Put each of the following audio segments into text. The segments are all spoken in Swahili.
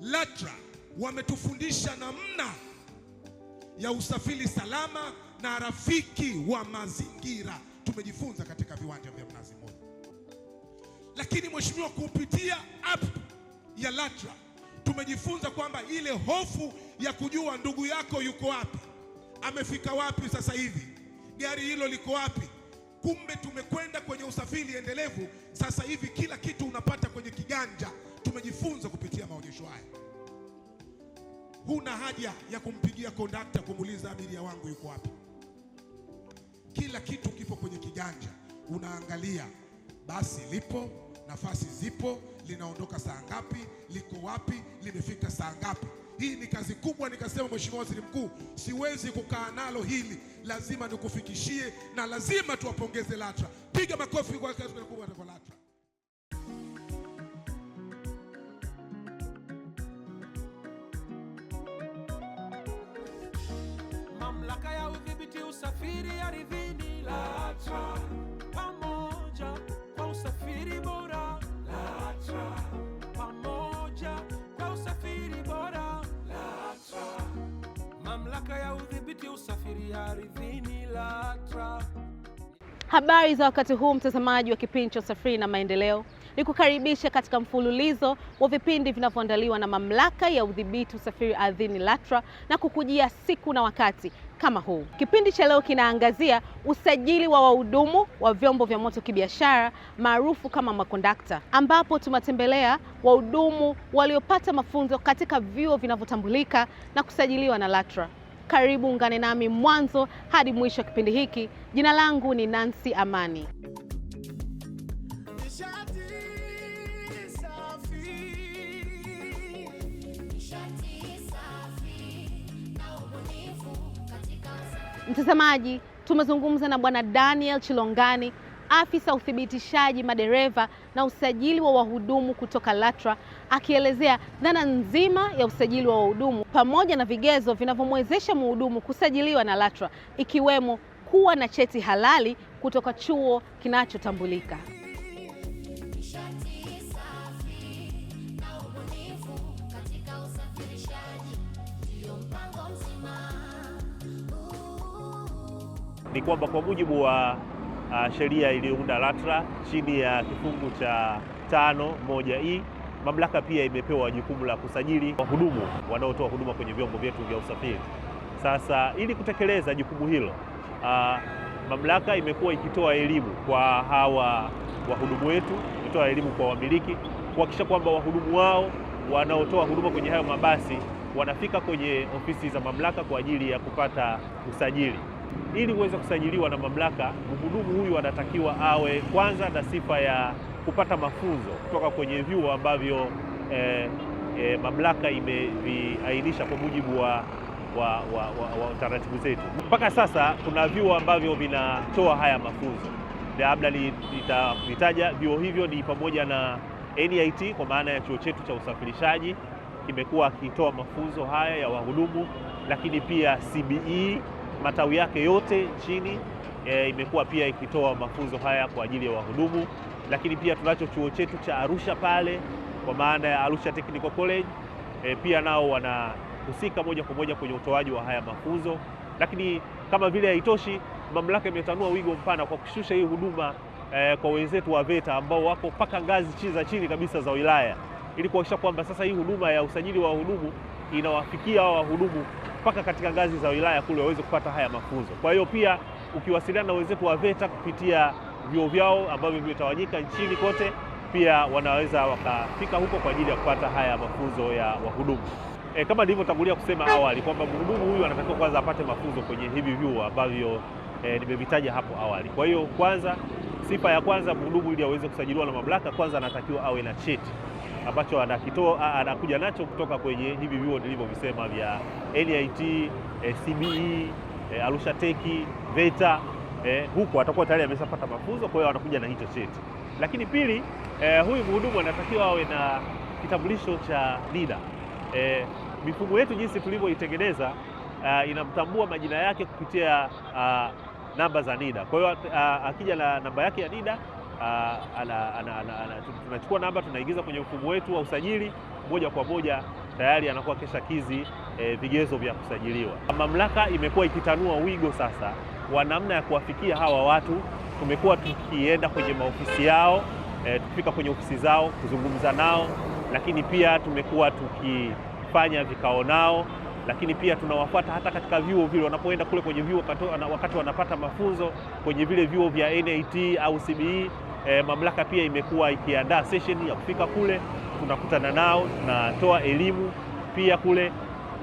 LATRA wametufundisha namna ya usafiri salama na rafiki wa mazingira. Tumejifunza katika viwanja vya Mnazi Mmoja. Lakini mheshimiwa, kupitia app ya LATRA tumejifunza kwamba ile hofu ya kujua ndugu yako yuko wapi, amefika wapi sasa hivi, gari hilo liko wapi. Kumbe tumekwenda kwenye usafiri endelevu. Sasa hivi kila kitu unapata kwenye kiganja. Tumejifunza kupitia maonyesho haya. Huna haja ya kumpigia kondakta kumuuliza abiria wangu yuko wapi. Kila kitu kipo kwenye kiganja. Unaangalia basi lipo, nafasi zipo, linaondoka saa ngapi, liko wapi, limefika saa ngapi. Hii ni kazi kubwa. Nikasema Mheshimiwa Waziri Mkuu, siwezi kukaa nalo hili, lazima nikufikishie na lazima tuwapongeze LATRA. Piga makofi kwa kazi kubwa kwa LATRA. Mamlaka ya udhibiti usafiri ardhini LATRA, pamoja kwa usafiri bora LATRA, pamoja kwa usafiri bora LATRA. Mamlaka ya udhibiti usafiri ardhini LATRA. Habari za wakati huu, mtazamaji wa kipindi cha Usafiri na Maendeleo. Nikukaribisha katika mfululizo wa vipindi vinavyoandaliwa na Mamlaka ya Udhibiti Usafiri Ardhini LATRA na kukujia siku na wakati kama huu. Kipindi cha leo kinaangazia usajili wa wahudumu wa vyombo vya moto kibiashara maarufu kama makondakta, ambapo tumetembelea wahudumu waliopata mafunzo katika vyuo vinavyotambulika na kusajiliwa na LATRA. Karibu ungane nami mwanzo hadi mwisho wa kipindi hiki. Jina langu ni Nancy Amani. Mtazamaji, tumezungumza na Bwana Daniel Chilongani, afisa uthibitishaji madereva na usajili wa wahudumu kutoka LATRA, akielezea dhana nzima ya usajili wa wahudumu pamoja na vigezo vinavyomwezesha mhudumu kusajiliwa na LATRA, ikiwemo kuwa na cheti halali kutoka chuo kinachotambulika. Ni kwamba kwa mujibu wa sheria iliyounda LATRA chini ya kifungu cha 5(1)(e), mamlaka pia imepewa jukumu la kusajili wahudumu wanaotoa huduma kwenye vyombo vyetu vya usafiri. Sasa ili kutekeleza jukumu hilo, mamlaka imekuwa ikitoa elimu kwa hawa wahudumu wetu, ikitoa elimu kwa wamiliki kuhakikisha kwamba wahudumu wao wanaotoa huduma kwenye hayo mabasi wanafika kwenye ofisi za mamlaka kwa ajili ya kupata usajili. Ili uweze kusajiliwa na mamlaka, mhudumu huyu anatakiwa awe kwanza na sifa ya kupata mafunzo kutoka kwenye vyuo ambavyo mamlaka imeviainisha kwa mujibu wa taratibu zetu. Mpaka sasa kuna vyuo ambavyo vinatoa haya mafunzo. Labda nitaja vyuo hivyo ni pamoja na NIT, kwa maana ya chuo chetu cha usafirishaji kimekuwa kitoa mafunzo haya ya wahudumu, lakini pia CBE matawi yake yote nchini imekuwa pia ikitoa mafunzo haya kwa ajili ya wahudumu. Lakini pia tunacho chuo chetu cha Arusha pale, kwa maana ya Arusha Technical College, pia nao wanahusika moja kwa moja kwenye utoaji wa haya mafunzo. Lakini kama vile haitoshi, mamlaka imetanua wigo mpana kwa kushusha hii huduma kwa wenzetu wa VETA ambao wako mpaka ngazi za chini kabisa za wilaya, ili kuhakikisha kwamba sasa hii huduma ya usajili wa wahudumu inawafikia hao wahudumu mpaka katika ngazi za wilaya kule waweze kupata haya mafunzo. Kwa hiyo pia ukiwasiliana na wenzetu wa VETA kupitia vyuo vyao ambavyo vimetawanyika nchini kote, pia wanaweza wakafika huko kwa ajili ya kupata haya mafunzo ya wahudumu. Kama nilivyotangulia kusema awali kwamba mhudumu huyu anatakiwa kwanza apate mafunzo kwenye hivi vyuo ambavyo nimevitaja hapo awali. Kwa hiyo kwanza, sifa ya kwanza, mhudumu ili aweze kusajiliwa na mamlaka, kwanza anatakiwa awe na cheti ambacho anakuja nacho kutoka kwenye hivi vyuo nilivyovisema vya NIT, CBE, Arusha Tech, VETA. Huko atakuwa tayari ameshapata mafunzo, kwa hiyo anakuja na hicho cheti. Lakini pili, huyu mhudumu anatakiwa awe na kitambulisho cha NIDA. Mifumo yetu jinsi tulivyoitengeneza inamtambua majina yake kupitia namba za NIDA. Kwa hiyo akija na namba yake ya NIDA, tunachukua namba, tunaingiza kwenye mfumo wetu wa usajili, moja kwa moja tayari anakuwa kesha kizi vigezo vya kusajiliwa. Mamlaka imekuwa ikitanua wigo sasa wa namna ya kuwafikia hawa watu. Tumekuwa tukienda kwenye maofisi yao, tukifika kwenye ofisi zao kuzungumza nao, lakini pia tumekuwa tukifanya vikao nao, lakini pia tunawafuata hata katika vyuo vile wanapoenda kule kwenye vyuo wakati wanapata mafunzo kwenye vile vyuo vya NIT au CBE. Mamlaka pia imekuwa ikiandaa session ya kufika kule, tunakutana nao, tunatoa elimu pia kule,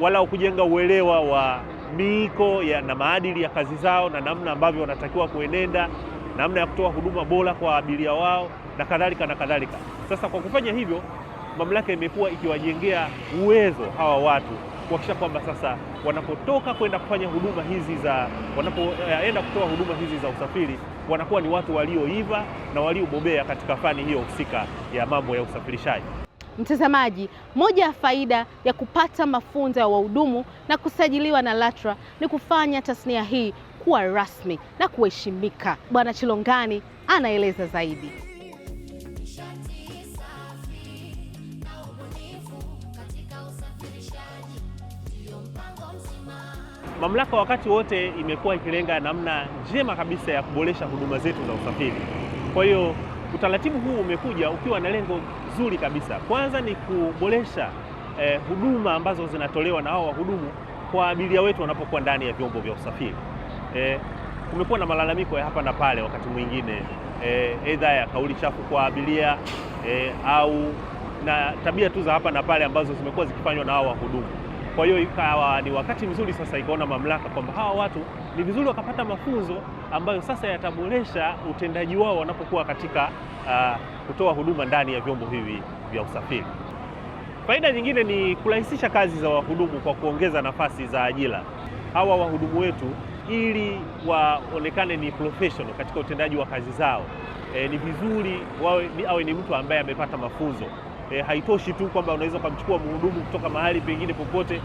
walau kujenga uelewa wa miiko na maadili ya kazi zao na namna ambavyo wanatakiwa kuenenda, namna ya kutoa huduma bora kwa abiria wao na kadhalika na kadhalika. Sasa kwa kufanya hivyo, mamlaka imekuwa ikiwajengea uwezo hawa watu kuhakikisha kwamba sasa wanapotoka kwenda kufanya huduma hizi wanapoenda kutoa huduma hizi za usafiri, wanakuwa ni watu walioiva na waliobobea katika fani hiyo husika ya mambo ya usafirishaji. Mtazamaji, moja ya faida ya kupata mafunzo ya wahudumu na kusajiliwa na LATRA ni kufanya tasnia hii kuwa rasmi na kuheshimika. Bwana Chilongani anaeleza zaidi. Mamlaka wakati wote imekuwa ikilenga namna njema kabisa ya kuboresha huduma zetu za usafiri. Kwa hiyo utaratibu huu umekuja ukiwa na lengo zuri kabisa. Kwanza ni kuboresha huduma ambazo zinatolewa na hao wahudumu kwa abiria wetu wanapokuwa ndani ya vyombo vya usafiri. Kumekuwa na malalamiko ya hapa na pale wakati mwingine, aidha ya kauli chafu kwa abiria au na tabia tu za hapa na pale ambazo zimekuwa zikifanywa na hao wahudumu. Kwa hiyo ikawa ni wakati mzuri sasa, ikaona mamlaka kwamba hawa watu ni vizuri wakapata mafunzo ambayo sasa yataboresha utendaji wao wanapokuwa katika kutoa huduma ndani ya vyombo hivi vya usafiri. Faida nyingine ni kurahisisha kazi za wahudumu kwa kuongeza nafasi za ajira. Hawa wahudumu wetu ili waonekane ni professional katika utendaji wa kazi zao, ni vizuri awe ni mtu ambaye amepata mafunzo. Haitoshi tu kwamba unaweza kumchukua mhudumu kutoka mahali pengine popote,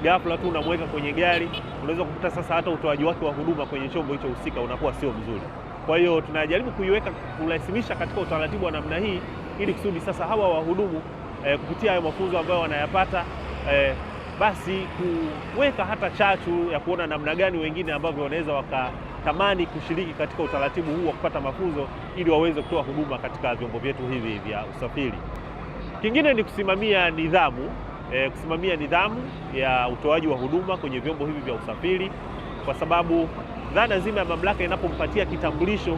ghafla tu unamweka kwenye gari. Unaweza kukuta sasa hata utoaji wake wa huduma kwenye chombo hicho husika unakuwa sio mzuri. Kwa hiyo tunajaribu kurasimisha katika utaratibu wa namna hii, ili kusudi sasa hawa wahudumu kupitia hayo mafunzo ambayo wanayapata, basi kuweka hata chachu ya kuona namna gani wengine ambavyo wanaweza wakatamani kushiriki katika utaratibu huu wa kupata mafunzo ili waweze kutoa huduma katika vyombo vyetu hivi vya usafiri. Kingine ni kusimamia nidhamu ya utoaji wa huduma kwenye vyombo hivi vya usafiri, kwa sababu dhana nzima ya mamlaka inapompatia kitambulisho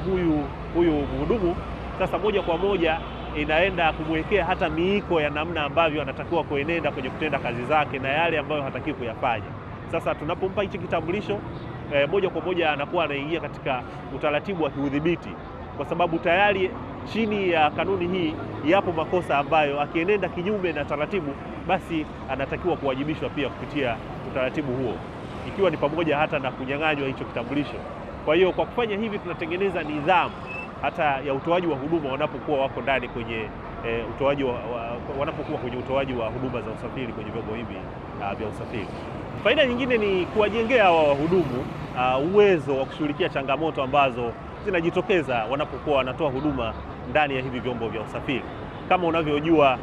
huyu mhudumu, sasa moja kwa moja inaenda kumwekea hata miiko ya namna ambavyo anatakiwa kuenenda kwenye kutenda kazi zake na yale ambayo hatakiwi kuyafanya. Sasa tunapompa hichi kitambulisho, moja kwa moja anakuwa anaingia katika utaratibu wa kiudhibiti, kwa sababu tayari chini ya kanuni hii yapo makosa ambayo akienenda kinyume na taratibu, basi anatakiwa kuwajibishwa pia kupitia utaratibu huo, ikiwa ni pamoja hata na kunyang'anywa hicho kitambulisho. Kwa hiyo kwa kufanya hivi tunatengeneza nidhamu hata ya utoaji wa huduma wanapokuwa wako ndani kwenye wanapokuwa kwenye utoaji wa huduma za usafiri kwenye vyombo hivi vya usafiri. Faida nyingine ni kuwajengea hawa wahudumu uwezo wa kushughulikia changamoto ambazo zinajitokeza wanapokuwa wanatoa huduma ndani ya hivi vyombo vya usafiri. Kama unavyojua,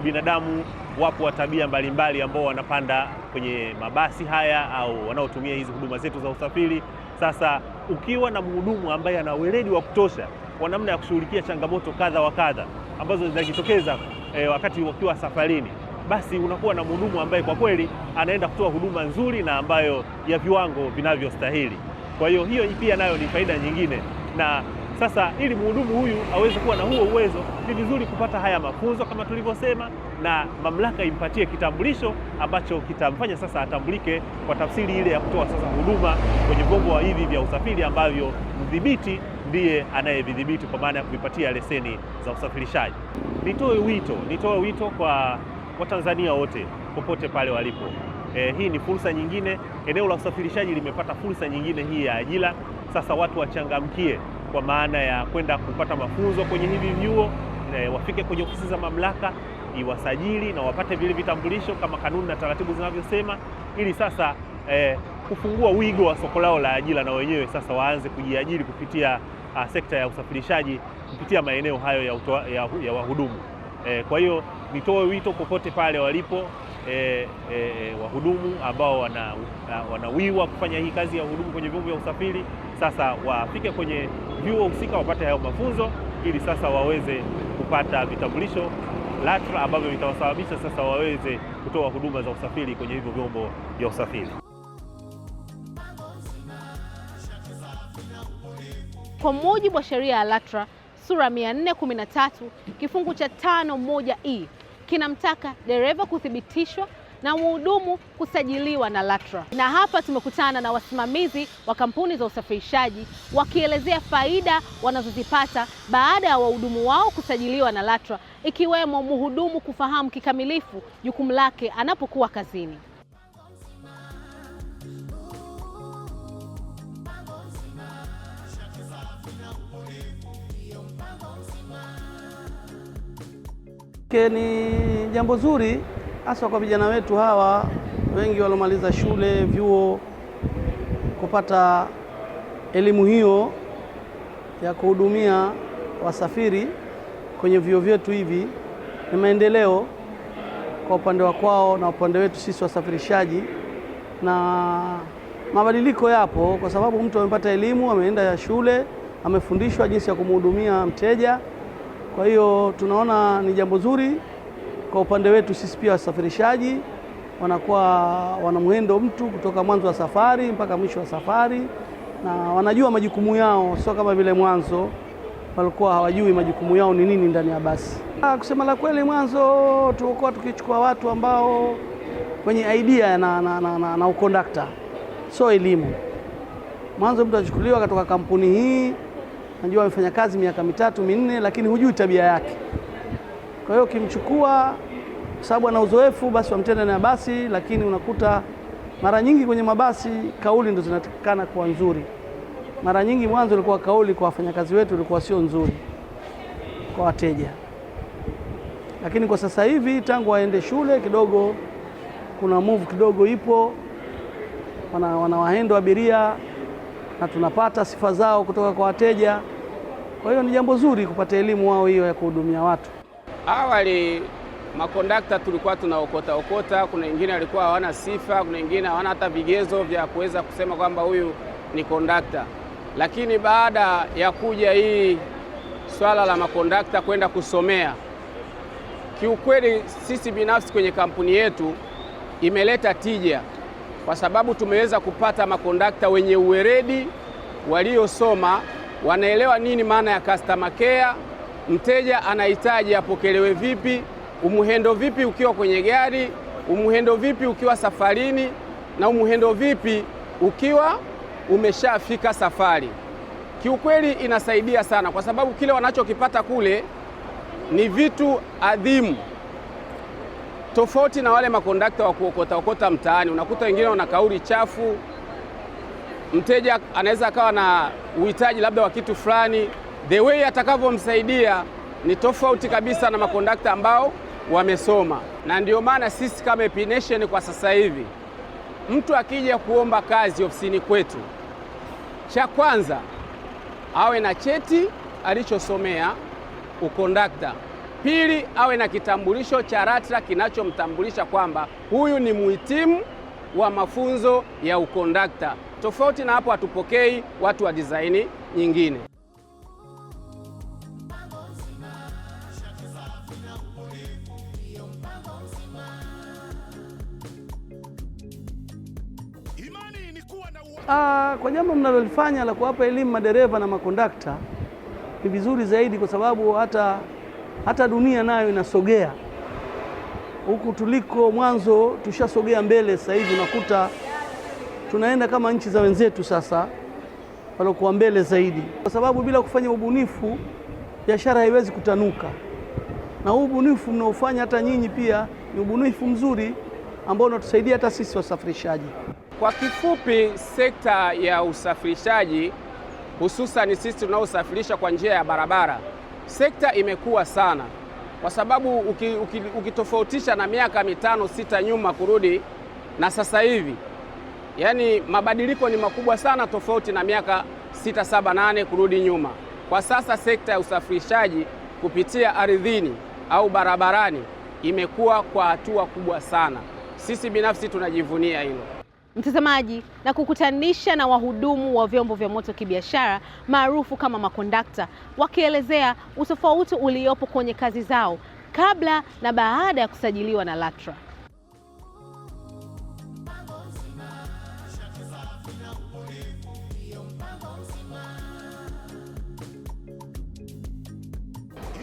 binadamu wapo wa tabia mbalimbali ambao wanapanda kwenye mabasi haya au wanaotumia hizi huduma zetu za usafiri. Sasa ukiwa na mhudumu ambaye ana weledi wa kutosha kwa namna ya kushughulikia changamoto kadha wa kadha ambazo zinajitokeza wakati wakiwa safarini, basi unakuwa na mhudumu ambaye kwa kweli anaenda kutoa huduma nzuri na ambayo ya viwango vinavyostahili. Kwa hiyo pia nayo ni faida nyingine. Na sasa ili mhudumu huyu aweze kuwa na huo uwezo, ni vizuri kupata haya mafunzo kama tulivyosema, na mamlaka impatie kitambulisho ambacho kitamfanya sasa atambulike kwa tafsiri ile ya kutoa sasa huduma kwenye vyombo hivi vya usafiri ambavyo mdhibiti ndiye anayevidhibiti kwa maana ya kuvipatia leseni za usafirishaji. Nitoe wito kwa Watanzania wote popote pale walipo. Hii ni fursa nyingine, eneo la usafirishaji limepata fursa nyingine hii ya ajira. Sasa watu wachangamkie kwa maana ya kwenda kupata mafunzo kwenye hivi vyuo, wafike kwenye ofisi za mamlaka, iwasajili na wapate vile vitambulisho kama kanuni na taratibu zinavyosema, ili sasa kufungua wigo wa soko lao la ajira, na wenyewe sasa waanze kujiajiri kupitia sekta ya usafirishaji kupitia maeneo hayo ya wahudumu. Kwa hiyo nitoe wito popote pale walipo, wahudumu ambao wanawiwa kufanya hii kazi ya uhudumu kwenye vyombo vya usafiri sasa wafike kwenye vyuo husika wapate hayo mafunzo, ili sasa waweze kupata vitambulisho LATRA ambavyo vitawasababisha sasa waweze kutoa huduma za usafiri kwenye hivyo vyombo vya usafiri. Kwa mujibu wa sheria ya LATRA sura 413 kifungu cha 5(1)(e) kinamtaka dereva kuthibitishwa na mhudumu kusajiliwa na LATRA. Na hapa tumekutana na wasimamizi wa kampuni za usafirishaji wakielezea faida wanazozipata baada ya wahudumu wao kusajiliwa na LATRA, ikiwemo mhudumu kufahamu kikamilifu jukumu lake anapokuwa kazini. Ni jambo zuri hasa kwa vijana wetu hawa wengi waliomaliza shule, vyuo, kupata elimu hiyo ya kuhudumia wasafiri kwenye vyuo vyetu. Hivi ni maendeleo kwa upande wa kwao na upande wetu sisi wasafirishaji, na mabadiliko yapo kwa sababu mtu amepata elimu, ameenda shule, amefundishwa jinsi ya kumhudumia mteja. Kwa hiyo tunaona ni jambo zuri kwa upande wetu sisi pia wasafirishaji, wanakuwa wanamwendo mtu kutoka mwanzo wa safari mpaka mwisho wa safari, na wanajua majukumu yao, sio kama vile mwanzo walikuwa hawajui majukumu yao ni nini ndani ya basi. Kusema la kweli, mwanzo tulikuwa tukichukua watu ambao wenye idea na ukondakta, sio elimu. Mwanzo mtu achukuliwa kutoka kampuni hii, najua amefanya kazi miaka 3-4, lakini hujui tabia yake. Kwa hiyo kimchukua sababu ana uzoefu, basi wamtenda na basi, lakini unakuta mara nyingi kwenye mabasi kauli ndo zinatakikana kuwa nzuri. Mara nyingi mwanzo ilikuwa kauli kwa wafanyakazi wetu ilikuwa sio nzuri kwa wateja, lakini kwa sasa hivi tangu waende shule kidogo kuna move kidogo ipo, wanawahendo abiria na tunapata sifa zao kutoka kwa wateja. Kwa hiyo ni jambo zuri kupata elimu wao hiyo ya kuhudumia watu. Awali makondakta tulikuwa tunaokota, kuna wengine walikuwa hawana sifa, kuna wengine hawana hata vigezo vya kuweza kusema kwamba huyu ni kondakta. Lakini baada ya kuja hii swala la makondakta kwenda kusomea, kiukweli sisi binafsi kwenye kampuni yetu imeleta tija, kwa sababu tumeweza kupata makondakta wenye uweredi, waliosoma, wanaelewa nini maana ya customer care, mteja anahitaji apokelewe vipi, umuhendo vipi ukiwa kwenye gari, umuhendo vipi ukiwa safarini, na umuhendo vipi ukiwa umeshafika safari. Kiukweli inasaidia sana, kwa sababu kile wanachokipata kule ni vitu adhimu, tofauti na wale makondakta wa kuokota mtaani. Unakuta wengine wana kauli chafu, mteja anaweza akawa na uhitaji labda wa kitu fulani, the way atakavyomsaidia ni tofauti kabisa na makondakta ambao wamesoma. Na ndio maana sisi kama Epination kwa sasa hivi, mtu akija kuomba kazi ofisini kwetu, cha kwanza awe na cheti alichosomea ukondakta. Pili, awe na kitambulisho cha LATRA kinachomtambulisha kwamba huyu ni muhitimu wa mafunzo ya ukondakta. Tofauti na hapo hatupokei watu wa design nyingine. Kwa jambo mnalolifanya la kuwapa elimu madereva na makondakta ni vizuri zaidi, kwa sababu hata dunia nayo inasogea huku tuliko. Mwanzo tushasogea mbele, sasa hivi unakuta tunaenda kama nchi za wenzetu sasa waliokuwa mbele zaidi, kwa sababu bila kufanya ubunifu biashara haiwezi kutanuka. Na huu ubunifu mnaofanya hata nyinyi pia ni ubunifu mzuri ambao unatusaidia hata sisi wasafirishaji. Kwa kifupi, sekta ya usafirishaji, hususan sisi tunaosafirisha kwa njia ya barabara, sekta imekuwa sana, kwa sababu ukitofautisha na miaka 5-6 nyuma kurudi na sasa hivi, yani mabadiliko ni makubwa sana, tofauti na miaka 6-7-8 kurudi nyuma. Kwa sasa sekta ya usafirishaji kupitia ardhini au barabarani imekuwa kwa hatua kubwa sana. sisi binafsi tunajivunia hilo. Mtazamaji, na kukutanisha na wahudumu wa vyombo vya moto kibiashara maarufu kama makondakta, wakielezea utofauti uliopo kwenye kazi zao kabla na baada ya kusajiliwa na LATRA.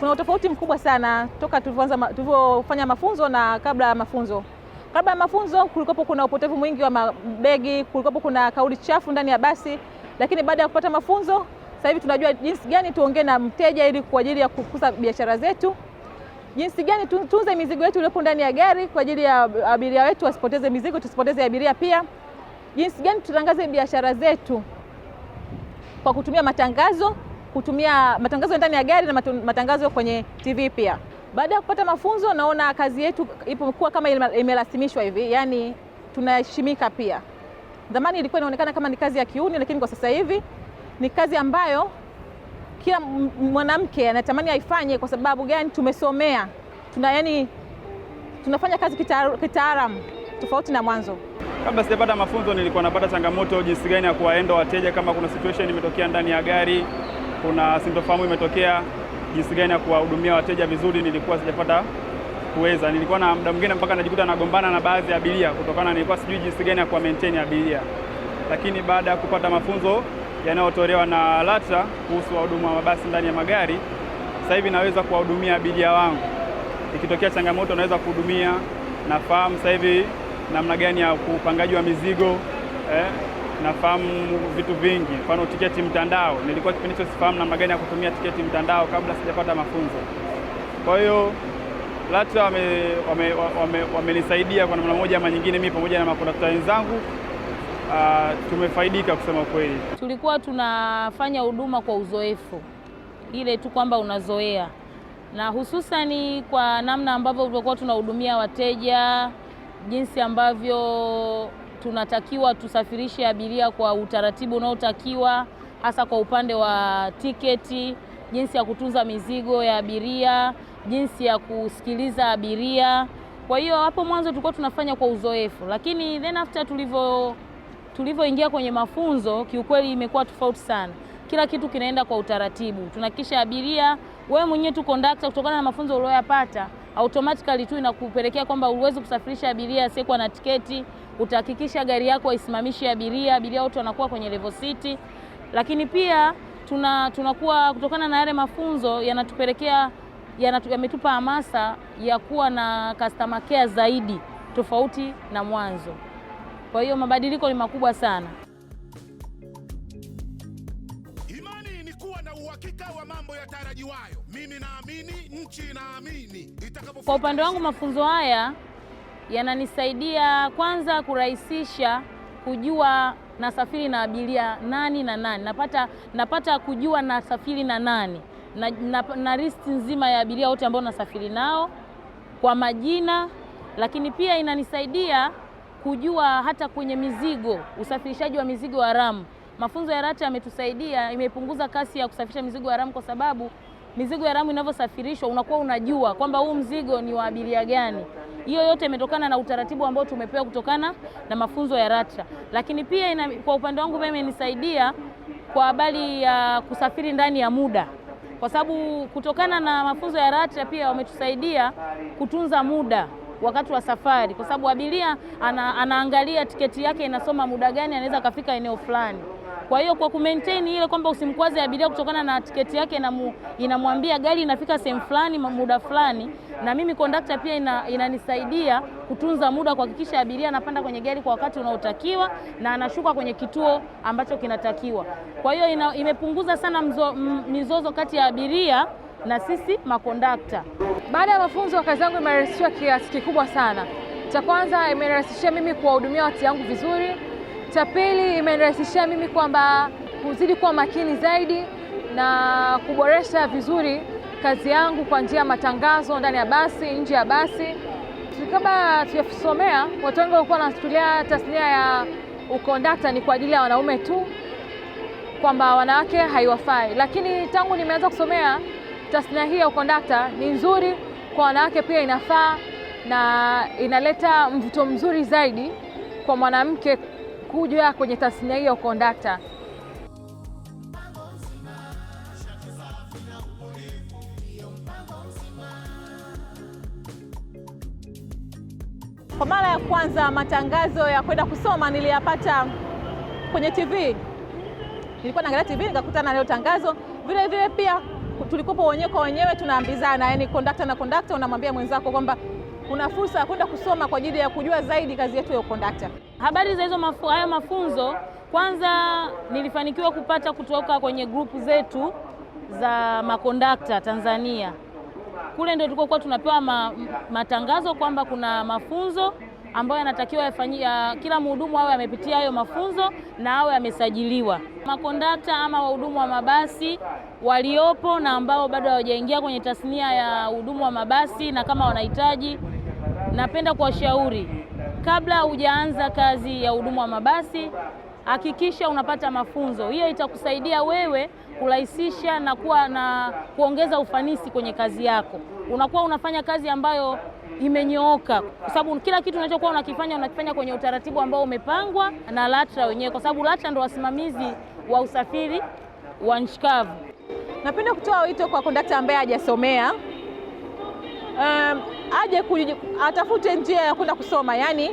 Kuna utofauti mkubwa sana toka tulivyofanya mafunzo na kabla ya mafunzo. Kabla ya mafunzo kulikuwa kuna upotevu mwingi wa mabegi, kulikuwa kuna kauli chafu ndani ya basi, lakini baada ya kupata mafunzo sasa hivi tunajua jinsi gani tuongee na mteja ili kwa ajili ya kukuza biashara zetu, jinsi gani tutunze mizigo yetu iliyopo ndani ya gari kwa ajili ya abiria wetu wasipoteze mizigo, tusipoteze abiria pia, jinsi gani tutangaze biashara zetu kwa kutumia matangazo, kutumia matangazo ndani ya gari na matangazo kwenye TV pia. Baada ya kupata mafunzo naona kazi yetu ipokuwa kama imerasimishwa hivi, yani tunaheshimika pia. Zamani ilikuwa inaonekana kama ni kazi ya kiuni, lakini kwa sasa hivi ni kazi ambayo kila mwanamke anatamani aifanye. Kwa sababu gani? Tumesomea, tunafanya kazi kitaalamu tofauti na mwanzo. Kabla sijapata mafunzo nilikuwa napata changamoto jinsi gani ya kuwaenda wateja, kama kuna situation imetokea ndani ya gari, kuna sintofahamu imetokea, jinsi gani ya kuwahudumia wateja vizuri nilikuwa sijapata kuweza. Nilikuwa na muda mwingine mpaka najikuta nagombana na baadhi ya abiria kutokana nilikuwa sijui jinsi gani ya kuwa maintain abiria. Lakini baada ya kupata mafunzo yanayotolewa na LATRA kuhusu wahudumu wa mabasi ndani ya magari, sasa hivi naweza kuwahudumia abiria wangu. Ikitokea changamoto naweza kuhudumia, nafahamu sasa hivi namna gani ya upangaji wa mizigo, nafahamu vitu vingi, mfano tiketi mtandao. Nilikuwa kipindi hicho sifahamu namna gani ya kutumia tiketi mtandao kabla sijapata mafunzo. Kwa hiyo LATRA wamenisaidia kwa namna moja ama nyingine, mimi pamoja na makondakta wenzangu tumefaidika kusema kweli. Tulikuwa tunafanya huduma kwa uzoefu, ile tu kwamba unazoea, na hususani kwa namna ambavyo tulikuwa tunahudumia wateja, jinsi ambavyo tunatakiwa tusafirishe abiria kwa utaratibu unaotakiwa, hasa kwa upande wa tiketi, jinsi ya kutunza mizigo ya abiria, jinsi ya kusikiliza abiria. Kwa hiyo hapo mwanzo tulikuwa tunafanya kwa uzoefu, lakini then after tulivyoingia kwenye mafunzo, kiukweli imekuwa tofauti sana. Kila kitu kinaenda kwa utaratibu. Tunahakikisha abiria, wewe mwenyewe tu conductor, kutokana na mafunzo uliyopata, automatically tu inakupelekea kwamba uweze kusafirisha abiria asiyekuwa na tiketi. Utahakikisha gari yako haisimamishi abiria wote wanakuwa kwenye level seat. Lakini pia tunakuwa kutokana na yale mafunzo yanatupelekea, yametupa hamasa ya kuwa na customer care zaidi tofauti na mwanzo. Kwa hiyo mabadiliko ni makubwa sana. Imani ni kuwa na uhakika wa mambo yatarajiwayo. Mimi naamini, nchi inaamini. Kwa upande wangu mafunzo haya yananisaidia kwanza kurahisisha kujua nasafiri na abiria nani na nani. Napata kujua nasafiri na nani. Na list nzima ya abiria wote ambao nasafiri nao kwa majina, lakini pia inanisaidia kujua hata kwenye mizigo, usafirishaji wa mizigo haramu. Mafunzo ya LATRA yametusaidia, imepunguza kasi ya kusafirisha mizigo haramu, kwa sababu mizigo haramu inavyosafirishwa unakuwa unajua kwamba huu mzigo ni wa abiria gani. Hiyo yote imetokana na utaratibu ambao tumepewa kutokana na mafunzo ya LATRA. Lakini pia kwa upande wangu mimi imenisaidia kwa habari ya kusafiri ndani ya muda, kwa sababu kutokana na mafunzo ya LATRA pia wametusaidia kutunza muda wakati wa safari, kwa sababu abiria anaangalia tiketi yake inasoma muda gani anaweza kafika eneo fulani. Kwa hiyo kwa kumaintain ile kwamba usimkwaze abiria kutokana na tiketi yake inamwambia gari inafika sehemu fulani muda fulani, na mimi conductor pia inanisaidia kutunza muda, kuhakikisha abiria anapanda kwenye gari kwa wakati unaotakiwa na anashuka kwenye kituo ambacho kinatakiwa. Kwa hiyo imepunguza sana mizozo kati ya abiria na sisi makondakta. Baada ya mafunzo kazi yangu imerahisishwa kiasi kikubwa sana. Cha kwanza, imenirahisishia mimi kuwahudumia wateja wangu vizuri. Cha pili, imenirahisishia mimi kwamba kuzidi kuwa makini zaidi na kuboresha vizuri kazi yangu kwa njia ya matangazo ndani ya basi, nje ya basi. Kabla tujasomea, watu wengi walikuwa wanachukulia tasnia ya ukondakta ni kwa ajili ya wanaume tu, kwamba wanawake haiwafai. Lakini tangu nimeanza kusomea, tasnia hii ya ukondakta ni nzuri kwa wanawake pia, inafaa. na inaleta mvuto mzuri zaidi kwa mwanamke kuja kwenye tasnia hii ya ukondakta. Kwa mara ya kwanza matangazo ya kwenda kusoma niliyapata kwenye TV. Nilikuwa naangalia TV nikakutana na leo tangazo. Vile vile pia tulikuwa wenyewe kwa wenyewe tunaambizana, yani kondakta na kondakta unamwambia mwenzako kwamba kuna fursa ya kwenda kusoma kwa ajili ya kujua zaidi kazi yetu ya ukondakta. Habari za haya mafunzo, kwanza nilifanikiwa kupata kutoka kwenye grupu zetu za makondakta Tanzania. Kule ndio tulikuwa tunapewa matangazo kwamba kuna mafunzo ambayo yanatakiwa yafanyike, kila mhudumu awe amepitia hayo mafunzo na awe amesajiliwa. Makondakta ama wahudumu wa mabasi waliopo na ambao bado hawajaingia kwenye tasnia ya hudumu wa mabasi, na kama wanahitaji, napenda kuwashauri kabla hujaanza kazi ya hudumu wa mabasi, hakikisha unapata mafunzo. Hiyo itakusaidia wewe kurahisisha na kuongeza ufanisi kwenye kazi yako. Unakuwa unafanya kazi ambayo imenyooka, kwa sababu kila kitu unachokuwa unakifanya kwenye utaratibu ambao umepangwa na LATRA wenyewe, kwa sababu LATRA ndio wasimamizi wa usafiri wa nchi kavu. Napenda kutoa wito kwa kondakta ambaye hajasomea aje atafute njia ya kwenda kusoma, yani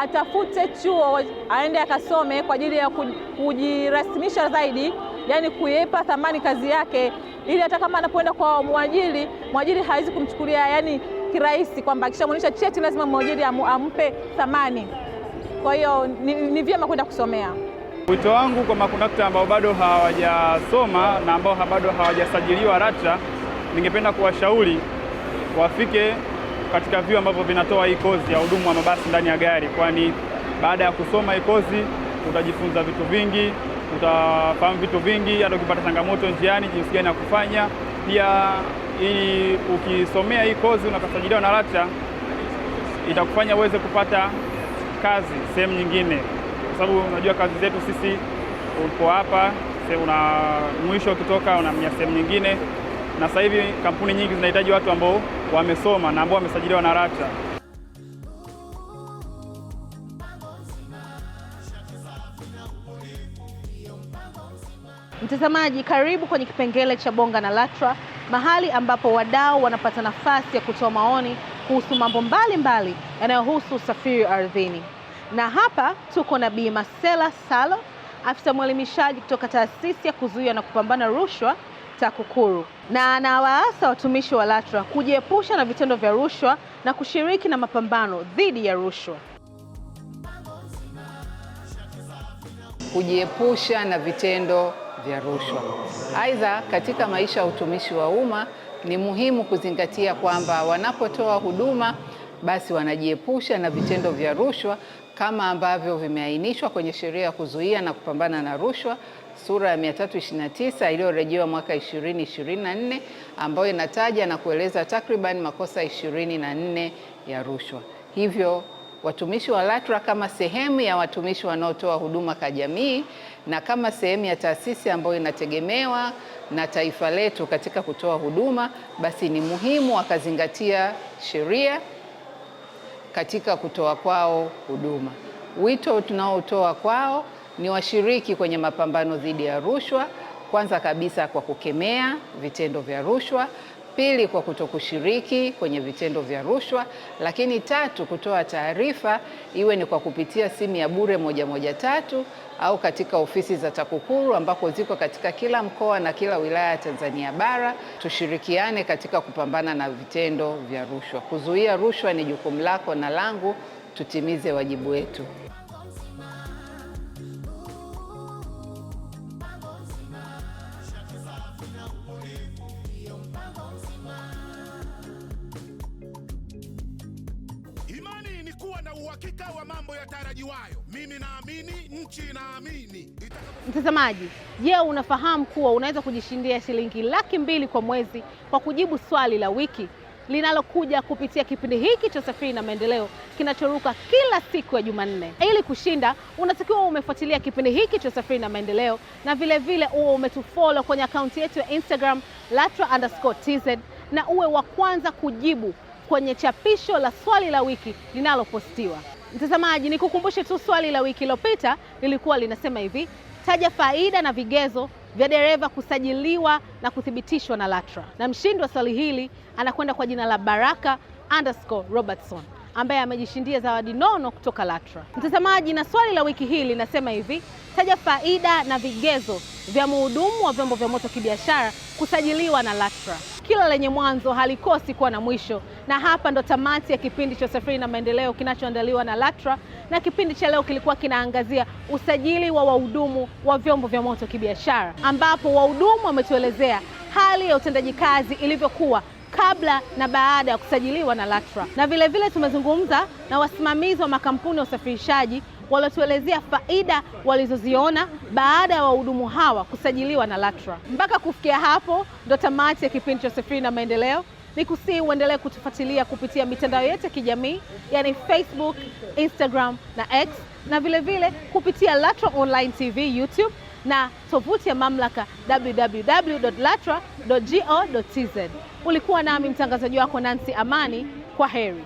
atafute chuo aende akasome kwa ajili ya kujirasimisha zaidi, yani kuipa thamani kazi yake, ili hata kama anapoenda kwa mwajiri hawezi kumchukulia yani kirahisi kwamba akishamuonyesha cheti lazima mwajiri ampe thamani. Kwa hiyo ni vyema kwenda kusomea. Wito wangu kwa makondakta ambao bado hawajasoma na ambao bado hawajasajiliwa LATRA, ningependa kuwashauri wafike katika vyuo ambavyo vinatoa hii kozi ya hudumu wa mabasi ndani ya gari, kwani baada ya kusoma hii kozi utajifunza vitu vingi, utafahamu vitu vingi, hata ukipata changamoto njiani jinsi gani ya kufanya. Pia ili ukisomea hii kozi unakasajiliwa na LATRA, itakufanya uweze kupata kazi sehemu nyingine, kwa sababu unajua kazi zetu sisi, uko hapa una mwisho ukitoka unamia sehemu nyingine, na sasa hivi kampuni nyingi zinahitaji watu ambao wamesoma na ambao wamesajiliwa na LATRA. Mtazamaji, karibu kwenye kipengele cha Bonga na LATRA, mahali ambapo wadau wanapata nafasi ya kutoa maoni kuhusu mambo mbalimbali yanayohusu usafiri ardhini. Na hapa tuko na Bi Marcella Salo, afisa mwelimishaji kutoka taasisi ya kuzuia na kupambana rushwa TAKUKURU, na anawaasa watumishi wa LATRA kujiepusha na vitendo vya rushwa na kushiriki na mapambano dhidi ya rushwa. Kujiepusha na vitendo vya rushwa. Aidha, katika maisha ya utumishi wa umma ni muhimu kuzingatia kwamba wanapotoa huduma basi wanajiepusha na vitendo vya rushwa kama ambavyo vimeainishwa kwenye sheria ya kuzuia na kupambana na rushwa sura ya 329 iliyorejewa mwaka 2024, ambayo inataja na kueleza takriban makosa 24 ya rushwa. Hivyo watumishi wa LATRA kama sehemu ya watumishi wanaotoa huduma kwa jamii na kama sehemu ya taasisi ambayo inategemewa na taifa letu katika kutoa huduma, basi ni muhimu wakazingatia sheria katika kutoa kwao huduma. Wito tunaotoa kwao ni washiriki kwenye mapambano dhidi ya rushwa, kwanza kabisa kwa kukemea vitendo vya rushwa, pili kwa kutokushiriki kwenye vitendo vya rushwa, lakini tatu kutoa taarifa, iwe ni kwa kupitia simu ya bure 113 au katika ofisi za TAKUKURU ambako ziko katika kila mkoa na kila wilaya ya Tanzania bara. Tushirikiane katika kupambana na vitendo vya rushwa. Kuzuia rushwa ni jukumu lako na langu, tutimize wajibu wetu. Imani ni kuwa na uhakika wa mambo yatarajiwayo. Mimi naamini, nchi inaamini. Mtazamaji, je, unafahamu kuwa unaweza kujishindia shilingi 200,000 kwa mwezi kwa kujibu swali la wiki linalokuja kupitia kipindi hiki cha Usafiri na Maendeleo kinachoruka kila siku ya Jumanne? Ili kushinda, unatakiwa umefuatilia kipindi hiki cha Usafiri na Maendeleo na vile vile uwe umetufollow kwenye akaunti yetu ya Instagram LATRA_TZ na uwe wa kwanza kujibu kwenye chapisho la swali la wiki linalopostiwa. Mtazamaji, nikukumbushe tu swali la wiki iliyopita lilikuwa linasema hivi: taja faida na vigezo vya dereva kusajiliwa na kuthibitishwa na LATRA. Na mshindi wa swali hili anakwenda kwa jina la Baraka_Robertson ambaye amejishindia zawadi nono kutoka LATRA. Mtazamaji, na swali la wiki hili linasema hivi: taja faida na vigezo vya mhudumu wa vyombo vya moto kibiashara kusajiliwa na LATRA. Kila lenye mwanzo halikosi kuwa na mwisho, na hapa ndo tamati ya kipindi cha Usafiri na Maendeleo kinachoandaliwa na LATRA, na kipindi cha leo kilikuwa kinaangazia usajili wa wahudumu wa vyombo vya moto kibiashara, ambapo wahudumu wametuelezea hali ya utendaji kazi ilivyokuwa kabla na baada ya kusajiliwa na LATRA, na vile tumezungumza na wasimamizi wa makampuni ya usafirishaji waliotuelezea faida walizoziona baada ya wahudumu hawa kusajiliwa na LATRA. Mpaka kufikia hapo ndo tamati ya kipindi cha Usafiri na Maendeleo. Nikusihi uendelee kutufuatilia kupitia mitandao yetu ya kijamii, yani Facebook, Instagram na X, na vile kupitia LATRA Online TV YouTube na tovuti ya mamlaka www.latra.go.tz. Ulikuwa nami mtangazaji wako Nancy Amani. Kwa heri.